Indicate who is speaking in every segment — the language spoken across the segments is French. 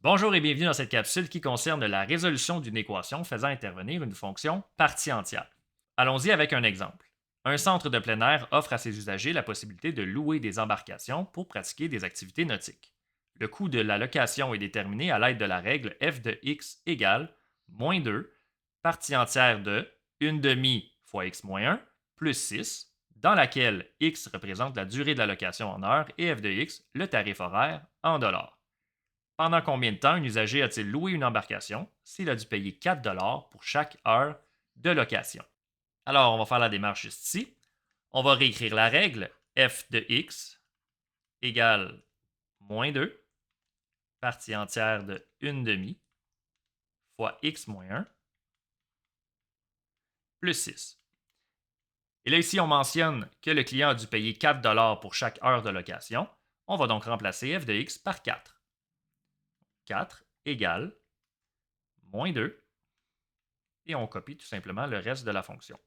Speaker 1: Bonjour et bienvenue dans cette capsule qui concerne la résolution d'une équation faisant intervenir une fonction partie entière. Allons-y avec un exemple. Un centre de plein air offre à ses usagers la possibilité de louer des embarcations pour pratiquer des activités nautiques. Le coût de la location est déterminé à l'aide de la règle f de x égale moins 2, partie entière de 1 demi fois x moins 1 plus 6, dans laquelle x représente la durée de la location en heures et f de x le tarif horaire en dollars. Pendant combien de temps un usager a-t-il loué une embarcation s'il a dû payer 4 $ pour chaque heure de location? Alors, on va faire la démarche juste ici. On va réécrire la règle f de x égale moins 2, partie entière de 1 demi fois x moins 1 plus 6. Et là, ici, on mentionne que le client a dû payer 4 $ pour chaque heure de location. On va donc remplacer f de x par 4. 4 égale moins 2 et on copie tout simplement le reste de la fonction.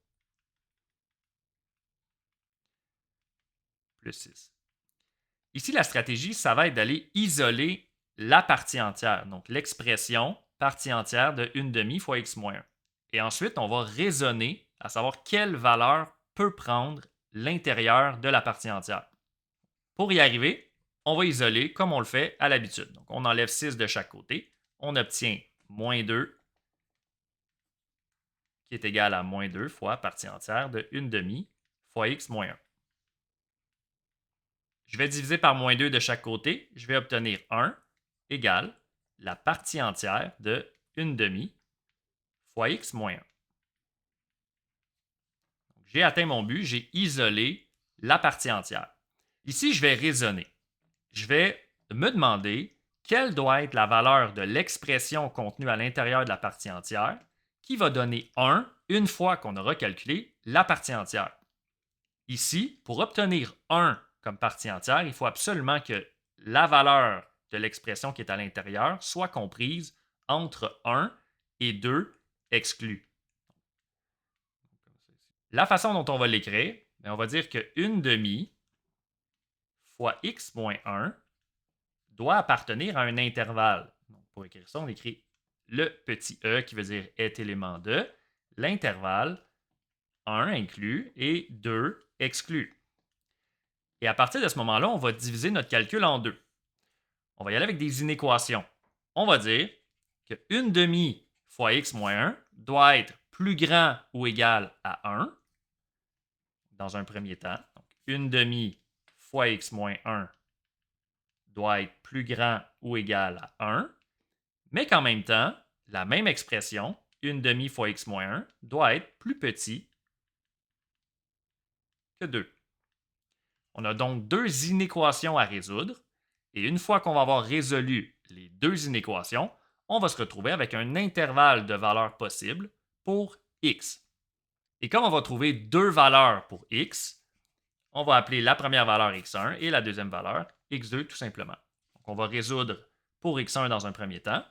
Speaker 1: Plus 6. Ici, la stratégie, ça va être d'aller isoler la partie entière, donc l'expression partie entière de 1 demi fois x moins 1. Et ensuite, on va raisonner à savoir quelle valeur peut prendre l'intérieur de la partie entière. Pour y arriver, on va isoler comme on le fait à l'habitude. Donc, on enlève 6 de chaque côté. On obtient moins 2 qui est égal à moins 2 fois partie entière de 1 demi fois x moins 1. Je vais diviser par moins 2 de chaque côté. Je vais obtenir 1 égale la partie entière de 1 demi fois x moins 1. J'ai atteint mon but, j'ai isolé la partie entière. Ici, je vais raisonner. Je vais me demander quelle doit être la valeur de l'expression contenue à l'intérieur de la partie entière qui va donner 1 une fois qu'on aura calculé la partie entière. Ici, pour obtenir 1 comme partie entière, il faut absolument que la valeur de l'expression qui est à l'intérieur soit comprise entre 1 et 2 exclus. La façon dont on va l'écrire, on va dire que 1 demi fois x moins 1 doit appartenir à un intervalle. Donc, pour écrire ça, on écrit le petit e qui veut dire est élément de, l'intervalle 1 inclus et 2 exclus. Et à partir de ce moment-là, on va diviser notre calcul en deux. On va y aller avec des inéquations. On va dire que 1 demi fois x moins 1 doit être plus grand ou égal à 1 dans un premier temps. Donc, 1 demi fois x moins 1 doit être plus grand ou égal à 1, mais qu'en même temps, la même expression, 1 demi fois x moins 1, doit être plus petit que 2. On a donc deux inéquations à résoudre, et une fois qu'on va avoir résolu les deux inéquations, on va se retrouver avec un intervalle de valeurs possibles pour x. Et comme on va trouver deux valeurs pour x, on va appeler la première valeur x1 et la deuxième valeur x2 tout simplement. Donc on va résoudre pour x1 dans un premier temps.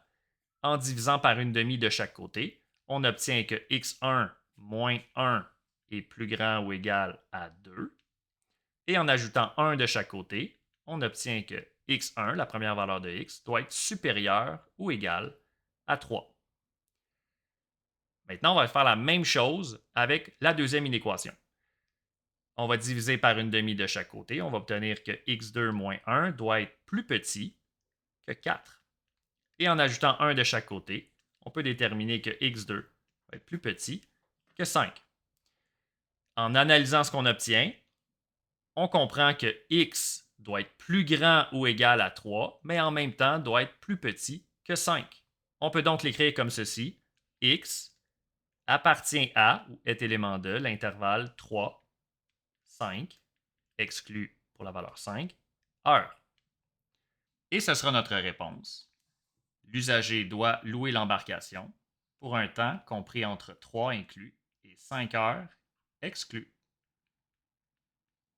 Speaker 1: En divisant par une demi de chaque côté, on obtient que x1 moins 1 est plus grand ou égal à 2. Et en ajoutant 1 de chaque côté, on obtient que x1, la première valeur de x, doit être supérieur ou égal à 3. Maintenant, on va faire la même chose avec la deuxième inéquation. On va diviser par une demi de chaque côté. On va obtenir que x2 moins 1 doit être plus petit que 4. Et en ajoutant 1 de chaque côté, on peut déterminer que x2 va être plus petit que 5. En analysant ce qu'on obtient, on comprend que x doit être plus grand ou égal à 3, mais en même temps doit être plus petit que 5. On peut donc l'écrire comme ceci. X appartient à, ou est élément de, l'intervalle 3, 5, exclu pour la valeur 5, heures. Et ce sera notre réponse. L'usager doit louer l'embarcation pour un temps compris entre 3 inclus et 5 heures exclus.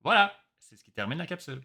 Speaker 1: Voilà, c'est ce qui termine la capsule.